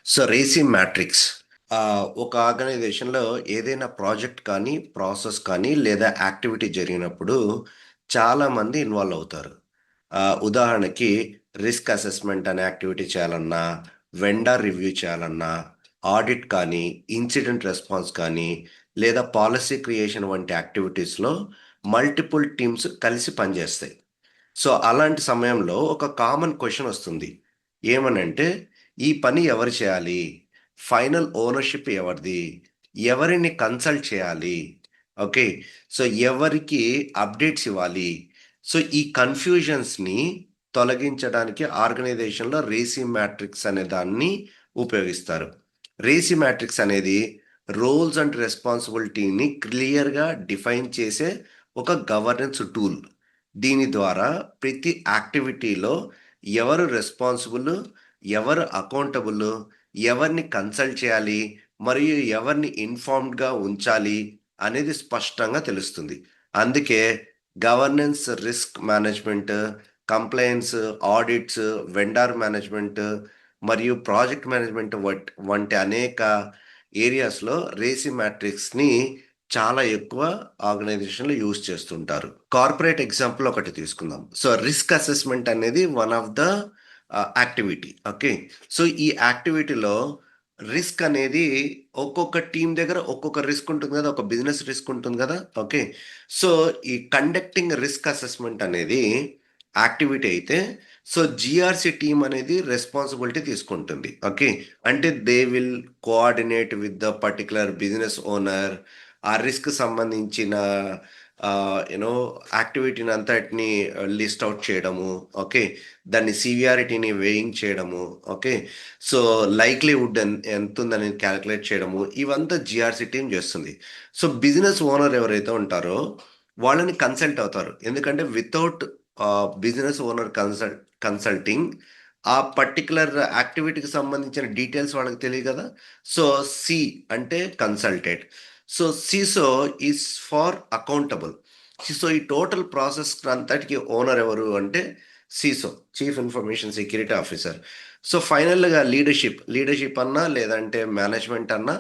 So రేసి matrix ఒక ఆర్గనైజేషన్‌లో ఏదైనా ప్రాజెక్ట్ కానీ, ప్రాసెస్ కానీ లేదా యాక్టివిటీ జరిగినప్పుడు చాలామంది ఇన్వాల్వ్ అవుతారు. ఉదాహరణకి రిస్క్ అసెస్మెంట్ అనే యాక్టివిటీ చేయాలన్నా, వెండర్ రివ్యూ చేయాలన్నా, ఆడిట్ కానీ, ఇన్సిడెంట్ రెస్పాన్స్ కానీ, లేదా పాలిసీ క్రియేషన్ వంటి యాక్టివిటీస్‌లో మల్టిపుల్ టీమ్స్ కలిసి పనిచేస్తాయి. సో, అలాంటి సమయంలో ఒక కామన్ క్వెషన్ ఒస్తుంది. ఏమనంటే, ఈ పని ఎవరు చేయాలి? ఫైనల్ ఓనర్‌షిప్ ఎవరిది? ఎవరిని కన్సల్ట్ చేయాలి? ఓకే. సో, ఎవరికి అప్డేట్స్ ఇవ్వాలి? సో, ఈ కన్‌ఫ్యూజన్స్‌ని తొలగించడానికి ఆర్గనైజేషన్‌లో రేసి మ్యాట్రిక్స్ అనే దాన్ని ఉపయోగిస్తారు. రేసి మ్యాట్రిక్స్ అనేది రోల్స్ అండ్ రెస్పాన్సిబిలిటీని క్లియర్‌గా డిఫైన్ చేసే ఒక గవర్నెన్స్ టూల్. దీని ద్వారా ప్రతి యాక్టివిటీలో ఎవరు రెస్పాన్సిబుల్, ఎవరు అకౌంటబుల్, ఎవరిని కన్సల్ట్ చేయాలి, మరియు ఎవరిని ఇన్ఫార్మ్డ్‌గా ఉంచాలి అనేది స్పష్టంగా తెలుస్తుంది. అందుకే governance, risk management, compliance, audits, vendor management మరియు ప్రాజెక్ట్ మేనేజ్మెంట్ వంటి అనేక ఏరియాస్‌లో రేసి మ్యాట్రిక్స్‌ని చాలా ఎక్కువ ఆర్గనైజేషన్‌లో యూజ్ చేస్తుంటారు. కార్పొరేట్ ఎగ్జాంపుల్ ఒకటి తీసుకుందాం. సో, రిస్క్ అసెస్మెంట్ అనేది one of the activity. Okay. So, ఈ యాక్టివిటీలో రిస్క్ అనేది ఒక్కొక్క టీమ్ దగ్గర ఒక్కొక్క రిస్క్ ఉంటుంది గదా! ఒక బిజినెస్ రిస్క్ ఉంటుంది గదా! ఓకే. సో, ఈ కండక్టింగ్ రిస్క్ అసెస్మెంట్ అనేది యాక్టివిటీ అయితే, సో, జీఆర్‌సీ టీమ్ అనేది రెస్పాన్సిబిలిటీ తీసుకుంటుంది. ఓకే. అంటే they will coordinate with the particular business owner. ఆ రిస్క్ సంబంధించిన యూ నో యాక్టివిటీని అంతటిని లిస్ట్ ఔట్ చేయడము. ఓకే. దాన్ని సివియారిటీని వేయింగ్ చేయడము. ఓకే. సో, లైక్లీవుడ్ ఎంతుందనేది కాలిక్యులేట్ చేయడము. ఇవంతా జీఆర్‌సీ టీమ్ జేస్తుంది. సో, బిజినెస్ ఓనర్ ఎవరైతే ఉంటారో వాళ్ళని కన్సల్ట్ అవుతారు. ఎందుకంటే వితౌట్ బిజినెస్ ఓనర్ కన్సల్టింగ్ ఆ పర్టిక్యులర్ యాక్టివిటీకి సంబంధించిన డీటెయిల్స్ వాళ్ళకి తెలియదు గదా! సో, సి అంటే consulted. So, CISO is for accountable. So, ఈ టోటల్ ప్రాసెస్ అంతటికి ఓనర్ ఎవరు అంటే CISO, chief information security officer. So, ఫైనల్‌గా లీడర్‌షిప్ అన్నా లేదంటే మేనేజ్మెంట్ అన్నా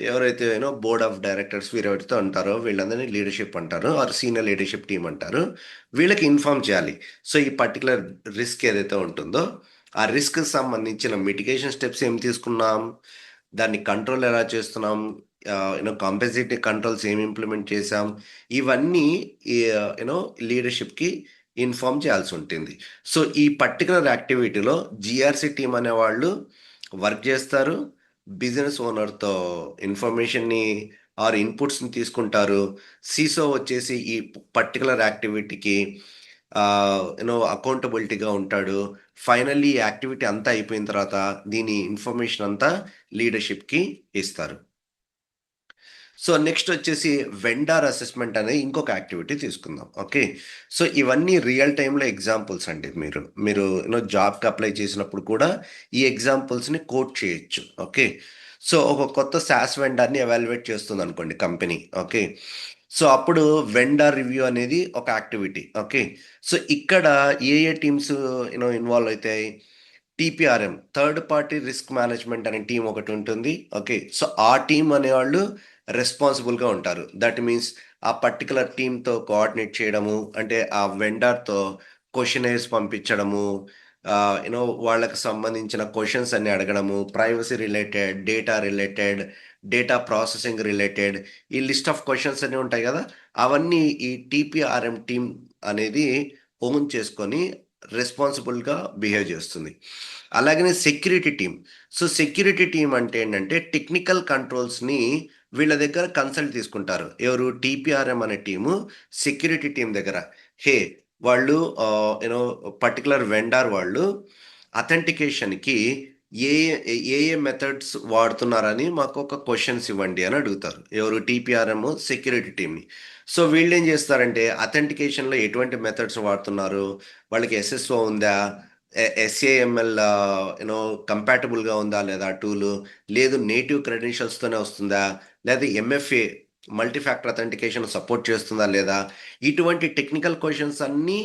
ఎవరైతే బోర్డ్ ఆఫ్ డైరెక్టర్స్ వీరెవరైతే ఉంటారో వీళ్ళందరినీ లీడర్‌షిప్ అంటారు. ఆర్ సీనియర్ లీడర్‌షిప్ టీమ్ అంటారు. వీళ్ళకి ఇన్ఫార్మ్ చేయాలి. సో, ఈ పర్టిక్యులర్ రిస్క్ ఏదైతే ఉంటుందో, ఆ రిస్క్‌కి సంబంధించిన మిటిగేషన్ స్టెప్స్ ఏం తీసుకున్నాం? దాన్ని కంట్రోల్ ఎలా చేస్తున్నాం? కాంపెన్సేటరీ కంట్రోల్స్ ఏమి ఇంప్లిమెంట్ చేశాం? ఇవన్నీ ఈ లీడర్‌షిప్‌కి ఇన్ఫార్మ్ చేయాల్సుంటుంది. సో, ఈ పర్టిక్యులర్ యాక్టివిటీలో జీఆర్‌సీ టీమ్ అనేవాళ్ళు వర్క్ జేస్తారు. బిజినెస్ ఓనర్‌తో ఇన్ఫర్మేషన్‌ని ఆర్ ఇన్‌పుట్స్‌ని తీసుకుంటారు. సీసో వచ్చేసి ఈ పర్టిక్యులర్ యాక్టివిటీకి అకౌంటబిలిటీగా ఉంటాడు. ఫైనల్లీ ఈ యాక్టివిటీ అంతా అయిపోయిన తర్వాత దీని ఇన్ఫర్మేషన్ అంతా లీడర్‌షిప్‌కి ఇస్తారు. సో, నెక్స్ట్ వచ్చేసి వెండార్ అసెస్మెంట్ అనే ఇంకొక యాక్టివిటీ తీసుకుందాం. ఓకే. సో, ఇవన్నీ రియల్ టైమ్‌లో ఎగ్జాంపుల్స్ అండి మీరు జాబ్‌కి అప్లై చేసినప్పుడు కూడా ఈ ఎగ్జాంపుల్స్‌ని కోట్ చేయొచ్చు. ఓకే. సో, ఒక కొత్త సాస్ వెండర్‌ని ఎవాల్యుయేట్ చేస్తుందనుకోండి కంపెనీ. ఓకే. సో, అప్పుడు వెండర్ రివ్యూ అనేది ఒక యాక్టివిటీ. ఓకే. సో, ఇక్కడ ఏ టీమ్స్ ఇన్వాల్వ్ అయితాయి? టీపీఆర్ఎం, థర్డ్ పార్టీ రిస్క్ మేనేజ్మెంట్ అనే టీమ్ ఒకటుంటుంది. ఓకే. సో, ఆ టీమ్ అనేవాళ్ళు రెస్పాన్సిబుల్‌గా ఉంటారు. దట్ మీన్స్ ఆ పర్టిక్యులర్ టీమ్‌తో కోఆర్డినేట్ చేయడము, అంటే ఆ వెండర్‌తో క్వెషనైర్స్ పంపించడము, వాళ్ళకి సంబంధించిన క్వెషన్స్ అన్ని అడగడము, privacy related, data processing related ఈ లిస్ట్ ఆఫ్ క్వెషన్స్ అన్నీ ఉంటాయి గదా! అవన్నీ ఈ టీపీఆర్ఎం టీమ్ అనేది ఓన్ చేసుకొని రెస్పాన్సిబుల్‌గా బిహేవ్ జేస్తుంది. అలాగనే security team. So, security team అంటే ఏంటంటే టెక్నికల్ కంట్రోల్స్‌ని వీళ్ళ దగ్గర కన్సల్ట్ తీసుకుంటారు. ఎవరు? టీపీఆర్ఎం అనే టీము సెక్యూరిటీ టీమ్ దగ్గర. హే! వాళ్ళు పర్టిక్యులర్ వెండార్ వాళ్ళు అథెంటికేషన్‌కి ఏ ఏ మెథడ్స్ వాడుతున్నారని మాకొక క్వెషన్స్ ఇవ్వండి అని అడుగుతారు. ఎవరు? టీపీఆర్ఎం సెక్యూరిటీ టీమ్‌ని. సో, వీళ్ళేం జేస్తారంటే అథెంటికేషన్‌లో ఎటువంటి మెథడ్స్ వాడుతున్నారు? వాళ్ళకి ఎస్ఎస్ఓ ఉందా? ఎస్ఏఎంఎల్ కంపాటబుల్‌గా ఉందా లేదా టూలు? లేదు నేటివ్ క్రెడెన్షియల్స్‌తోనే వస్తుందా? లేదా MFA multi factor authentication support చేస్తుందా లేదా? ఇటువంటి టెక్నికల్ క్వెషన్స్ అన్నీ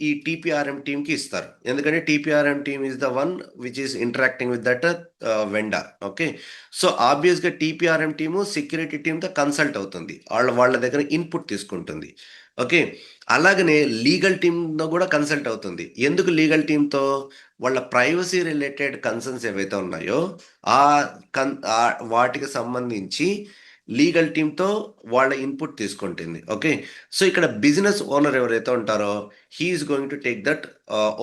ఈ టీపీఆర్ఎం టీమ్‌కి ఇస్తారు. ఎందుకంటే TPRM team is the one which is interacting with that vendor. Okay. So, ఆబ్వియస్‌గా టీపీఆర్ఎం టీము సెక్యూరిటీ టీమ్‌తో కన్సల్ట్ అవుతుంది. వాళ్ళ దగ్గర ఇన్‌పుట్ తీసుకుంటుంది. ఓకే. అలాగనే లీగల్ టీమ్‌తో గూడా కన్సల్ట్ అవుతుంది. ఎందుకు లీగల్ టీమ్‌తో? వాళ్ళ ప్రైవసీ రిలేటెడ్ కన్సర్న్స్ ఏవైతే ఉన్నాయో, వాటికి సంబంధించి లీగల్ టీమ్‌తో వాళ్ళ ఇన్‌పుట్ తీసుకుంటుంది. ఓకే. సో, ఇక్కడ బిజినెస్ ఓనర్ ఎవరైతే ఉంటారో, he is going to take that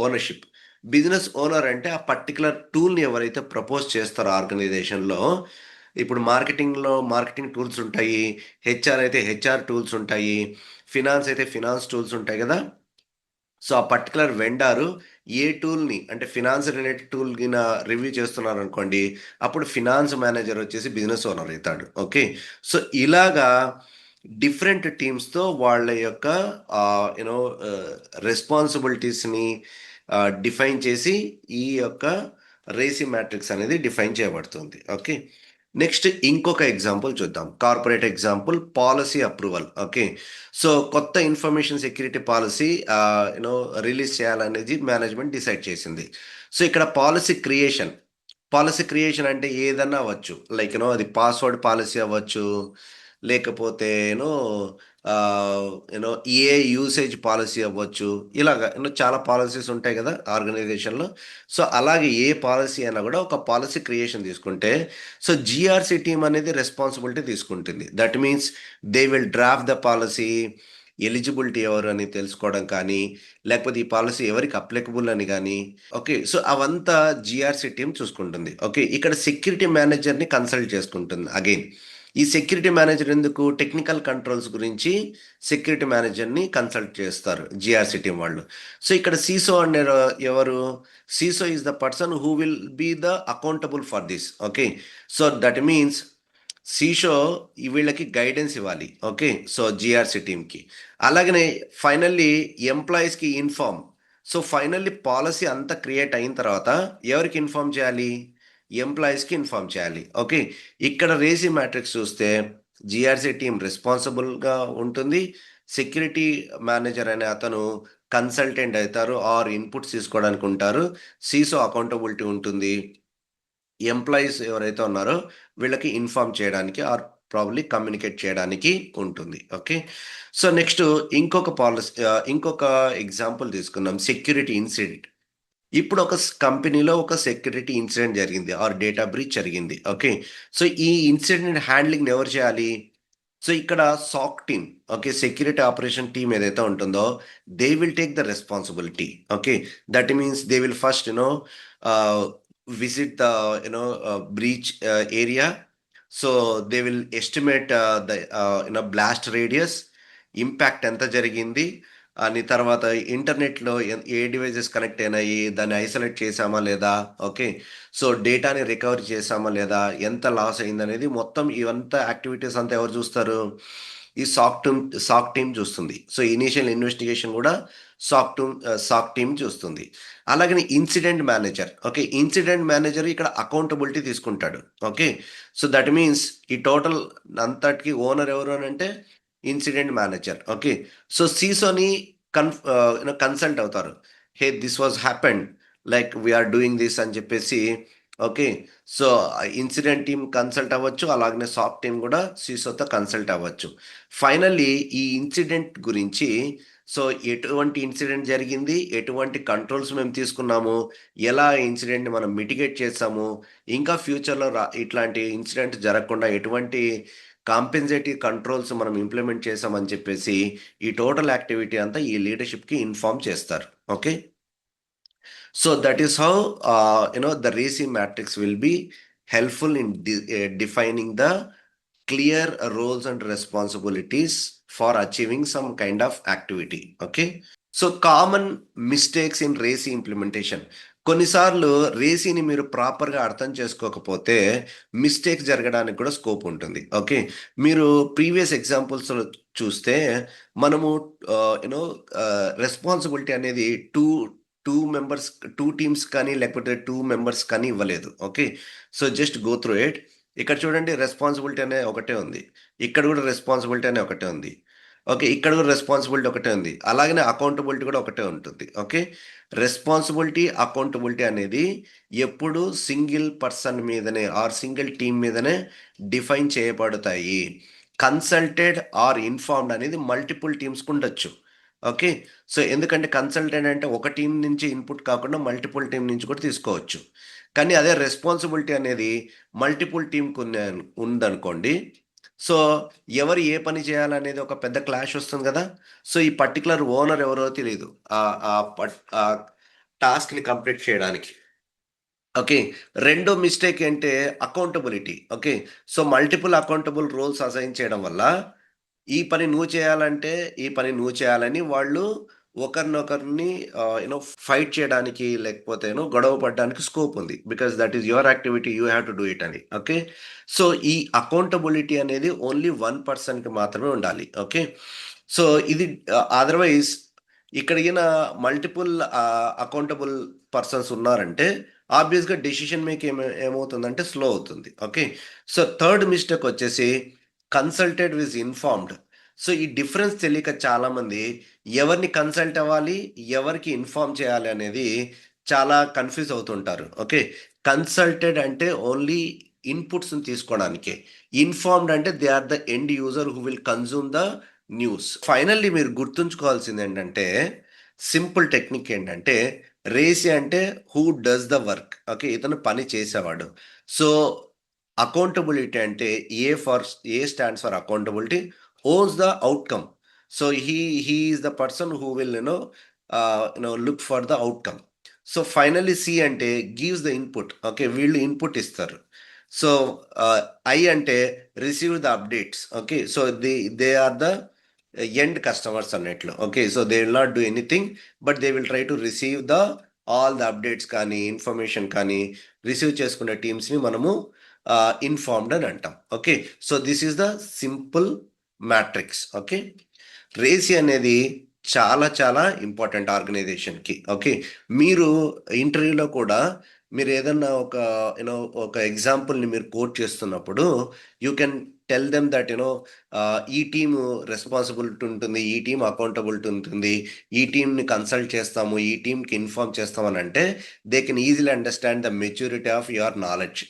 ownership. Business owner అంటే ఆ పర్టిక్యులర్ టూల్‌ని ఎవరైతే ప్రపోజ్ చేస్తారో ఆర్గనైజేషన్‌లో, ఇప్పుడు మార్కెటింగ్ టూల్స్ ఉంటాయి. హెచ్ఆర్ అయితే హెచ్ఆర్ టూల్స్ ఉంటాయి. ఫినాన్స్ అయితే ఫినాన్స్ టూల్స్ ఉంటాయి గదా! సో, ఆ పర్టిక్యులర్ వెండారు ఏ టూల్‌ని అంటే ఫినాన్స్ రిలేటెడ్ టూల్ గిన రివ్యూ చేస్తున్నారనుకోండి, అప్పుడు ఫినాన్స్ మేనేజర్ వచ్చేసి బిజినెస్ ఓనర్ అయితాడు. ఓకే. సో, ఇలాగా డిఫరెంట్ టీమ్స్‌తో వాళ్ళ యొక్క ఆహ్, యూ నో ఆహ్, రెస్పాన్సిబిలిటీస్‌ని డిఫైన్ చేసి ఈ యొక్క రేసి మ్యాట్రిక్స్ అనేది డిఫైన్ చేయబడుతుంది. ఓకే. నెక్స్ట్ ఇంకొక ఎగ్జాంపుల్ చూద్దాం. Corporate example policy approval. Okay. So, కొత్త ఇన్ఫర్మేషన్ సెక్యూరిటీ పాలిసీ రిలీజ్ చేయాలనేది మేనేజ్మెంట్ డిసైడ్ చేసింది. సో, ఇక్కడ పాలిసీ క్రియేషన్ అంటే ఏదన్నా అవ్వచ్చు. లైక్ అది పాస్వర్డ్ పాలిసీ అవ్వచ్చు. లేకపోతే ఏఐ యూసేజ్ పాలిసీ అవ్వచ్చు. ఇలాగ చాలా పాలిసీస్ ఉంటాయి గదా! ఆర్గనైజేషన్‌లో. సో, అలాగే ఏ పాలిసీ అయినా గూడా ఒక పాలిసీ క్రియేషన్ తీసుకుంటే, సో, జీఆర్‌సీ టీమ్ అనేది రెస్పాన్సిబిలిటీ తీసుకుంటుంది. That means they will draft the policy, eligibility ఎవరు అని తెలుసుకోవడం కానీ, లేకపోతే ఈ పాలిసీ ఎవరికి అప్లికబుల్ అని గాని, ఓకే. సో, అవంతా జీఆర్‌సీ టీమ్ చూసుకుంటుంది. ఓకే. ఇక్కడ సెక్యూరిటీ మేనేజర్‌ని కన్సల్ట్ చేసుకుంటుంది అగైన్. ఈ సెక్యూరిటీ మేనేజర్ ఎందుకు? టెక్నికల్ కంట్రోల్స్ గురించి సెక్యూరిటీ మేనేజర్‌ని కన్సల్ట్ చేస్తారు జీఆర్‌సీ టీమ్ వాళ్ళు. సో, ఇక్కడ సీసో ఎవరు? CISO is the person who will be the accountable for this. Okay. So, that means CISO వీళ్ళకి గైడెన్స్ ఇవ్వాలి. ఓకే. సో, జీఆర్‌సీ టీమ్‌కి. అలాగనే ఫైనల్లీ ఎంప్లాయీస్‌కి ఇన్ఫార్మ్. సో, ఫైనల్లీ పాలిసీ అంతా క్రియేట్ అయిన తర్వాత ఎవరికి ఇన్ఫార్మ్ చేయాలి? ఎంప్లాయీస్‌కి ఇన్ఫార్మ్ చేయాలి. ఓకే. ఇక్కడ రేసి మ్యాట్రిక్స్ చూస్తే జీఆర్‌సీ టీమ్ రెస్పాన్సిబుల్‌గా ఉంటుంది. సెక్యూరిటీ మేనేజర్ అనే అతను కన్సల్టెంట్ అయితారు ఆర్ ఇన్‌పుట్స్ తీసుకోవడానికి ఉంటారు. సీసో అకౌంటబిలిటీ ఉంటుంది. ఎంప్లాయీస్ ఎవరైతే ఉన్నారో వీళ్ళకి ఇన్ఫార్మ్ చేయడానికి ఆర్ ప్రాబబ్లీ కమ్యూనికేట్ చేయడానికి ఉంటుంది. ఓకే. సో, నెక్స్ట్ ఇంకొక ఎగ్జాంపుల్ తీసుకుందాం. Security incident. ఇప్పుడు ఒక కంపెనీలో ఒక సెక్యూరిటీ ఇన్సిడెంట్ జరిగింది ఆర్ డేటా బ్రీచ్ జరిగింది. ఓకే. సో, ఈ ఇన్సిడెంట్ హ్యాండ్లింగ్ ఎవరు చేయాలి? సో, ఇక్కడ SOC team, okay. Security operation team ఏదైతే ఉంటుందో they will take the responsibility. Okay. That means they will first uh, visit the breach area. So, they will estimate blast radius, impact ఎంత జరిగింది అని, తర్వాత ఇంటర్నెట్‌లో ఏ డివైసెస్ కనెక్ట్ అయినాయి, దాన్ని isolate చేశామా లేదా? ఓకే. సో, డేటాని రికవరీ చేశామా లేదా? ఎంత లాస్ అయిందనేది మొత్తం ఇవంతా యాక్టివిటీస్ అంతా ఎవరు చూస్తారు? ఈ సాక్ టీమ్ చూస్తుంది. సో, ఇనీషియల్ ఇన్వెస్టిగేషన్ గూడా సాక్ టీమ్ చూస్తుంది. అలాగనే incident manager. Okay. Incident manager ఇక్కడ అకౌంటబిలిటీ తీసుకుంటాడు. ఓకే. సో, దట్ మీన్స్ ఈ టోటల్ అంతటికి ఓనర్ ఎవరు అనంటే ఇన్సిడెంట్ మేనేజర్. ఓకే. సో, సీసోని కన్సల్ట్ అవుతారు. Hey! This was happened. Like we are doing this అని చెప్పేసి. Okay. So, incident team consult అవ్వచ్చు. అలాగనే సాక్ టీమ్ గూడా సీసోతో కన్సల్ట్ అవ్వచ్చు. ఫైనల్లీ ఈ ఇన్సిడెంట్ గురించి, సో, ఎటువంటి ఇన్సిడెంట్ జరిగింది? ఎటువంటి కంట్రోల్స్ మేము తీసుకున్నాము? ఎలా ఇన్సిడెంట్‌ని మనం మిటిగేట్ చేసాము? ఇంకా ఫ్యూచర్‌లో ఇట్లాంటి ఇన్సిడెంట్ జరగకుండా ఎటువంటి కాంపెన్సేటివ్ కంట్రోల్స్ మనం ఇంప్లిమెంట్ చేసామని చెప్పేసి, ఈ టోటల్ యాక్టివిటీ అంతా ఈ లీడర్‌షిప్‌కి ఇన్ఫార్మ్ చేస్తారు. Okay. So that is how the RACI matrix will be helpful in defining the clear roles and responsibilities for achieving some kind of activity. Okay. So, common mistakes in RACI implementation. కొన్నిసార్లు రేసిని మీరు ప్రాపర్‌గా అర్థం చేసుకోకపోతే, mistakes జరగడానికి కూడా scope ఉంటుంది. Okay. మీరు ప్రీవియస్ ఎగ్జాంపుల్స్‌లో చూస్తే మనము రెస్పాన్సిబిలిటీ అనేది 2 మెంబర్స్ 2 టీమ్స్ కానీ, లేకపోతే 2 మెంబర్స్ కానీ ఇవ్వలేదు. Okay. So, just go through it. ఇక్కడ చూడండి రెస్పాన్సిబిలిటీ అనే ఒకటే ఉంది. ఇక్కడ కూడా రెస్పాన్సిబిలిటీ అనే ఒకటే ఉంది. ఓకే. ఇక్కడ కూడా రెస్పాన్సిబిలిటీ ఒకటే ఉంది. అలాగనే అకౌంటబిలిటీ కూడా ఒకటే ఉంటుంది. ఓకే. రెస్పాన్సిబిలిటీ, అకౌంటబిలిటీ అనేది ఎప్పుడు సింగిల్ పర్సన్ మీదనే ఆర్ సింగిల్ టీమ్ మీదనే డిఫైన్ చేయబడతాయి. కన్సల్టెడ్ ఆర్ ఇన్ఫార్మ్డ్ అనేది మల్టిపుల్ టీమ్స్‌కుండొచ్చు. ఓకే. సో, ఎందుకంటే కన్సల్టెంట్ అంటే ఒక టీమ్ నుంచి ఇన్‌పుట్ కాకుండా మల్టిపుల్ టీమ్ నుంచి కూడా తీసుకోవచ్చు. కానీ అదే రెస్పాన్సిబిలిటీ అనేది మల్టిపుల్ టీమ్‌కున్నాను ఉందనుకోండి. సో, ఎవరు ఏ పని చేయాలనేది ఒక పెద్ద క్లాష్ వస్తుంది గదా! సో, ఈ పర్టిక్యులర్ ఓనర్ ఎవరో తెలీదు. టాస్క్‌ని కంప్లీట్ చేయడానికి. ఓకే. రెండో మిస్టేక్ ఏంటే accountability. Okay. So, multiple accountable roles assign చేయడం వల్ల, ఈ పని నువ్వు చేయాలంటే, ఈ పని నువ్వు చేయాలని వాళ్ళు ఒకరినొకరిని ఫైట్ చేయడానికి లేకపోతే గొడవ పడడానికి స్కోప్ ఉంది. Because that is your activity you have to do it అని. ఓకే. సో, ఈ అకౌంటబిలిటీ అనేది ఓన్లీ వన్ పర్సన్‌కి మాత్రమే ఉండాలి. ఓకే. సో, ఇది అదర్‌వైజ్ ఇక్కడ గిన మల్టిపుల్ అకౌంటబుల్ పర్సన్స్ ఉన్నారంటే ఆబ్వియస్‌గా డెసిషన్ మేకింగ్ ఏమవుతుందంటే స్లో అవుతుంది. ఓకే. సో, థర్డ్ మిస్టేక్ వచ్చేసి కన్సల్టెడ్ విత్ ఇన్ఫార్మ్డ్. సో, ఈ డిఫరెన్స్ తెలియక చాలామంది ఎవరిని కన్సల్ట్ అవ్వాలి, ఎవరికి ఇన్ఫార్మ్ చేయాలి అనేది చాలా కన్‌ఫ్యూజ్ అవుతుంటారు. ఓకే. కన్సల్టెడ్ అంటే ఓన్లీ ఇన్‌పుట్స్‌ని తీసుకోవడానికే. ఇన్ఫార్మ్డ్ అంటే they are the end user who will consume the news. Finally మీరు గుర్తుంచుకోవాల్సిందేంటంటే సింపుల్ టెక్నిక్ ఏంటంటే రేసి అంటే who does the work. Okay. ఇతను పని చేసేవాడు. సో, అకౌంటబిలిటీ అంటే A stands for accountability, owns the outcome. So, he is the person who will look for the outcome. So, finally C అంటే gives the input. Okay. వీళ్ళు input ఇస్తారు. So, I అంటే receive the updates. Okay. So, they are the end customers అన్నట్లు. Okay. So, they will not do anything. But they will try to receive all the updates కానీ, information కానీ receive చేసుకునే టీమ్స్‌ని మనము informed అని అంటాం. Okay. So, this is the simple matrix. Okay. RACI అనేది చాలా చాలా ఇంపార్టెంట్ ఆర్గనైజేషన్‌కి. ఓకే. మీరు ఇంటర్వ్యూలో కూడా మీరేదన్నా ఒక ఎగ్జాంపుల్‌ని మీరు కోట్ చేస్తున్నప్పుడు you can tell them that ఈ టీము రెస్పాన్సిబిలిటీ ఉంటుంది. ఈ టీమ్ అకౌంటబిలిటీ ఉంటుంది. ఈ టీమ్‌ని కన్సల్ట్ చేస్తాము. ఈ టీమ్‌కి ఇన్ఫార్మ్ చేస్తామనంటే they can easily understand the maturity of your knowledge.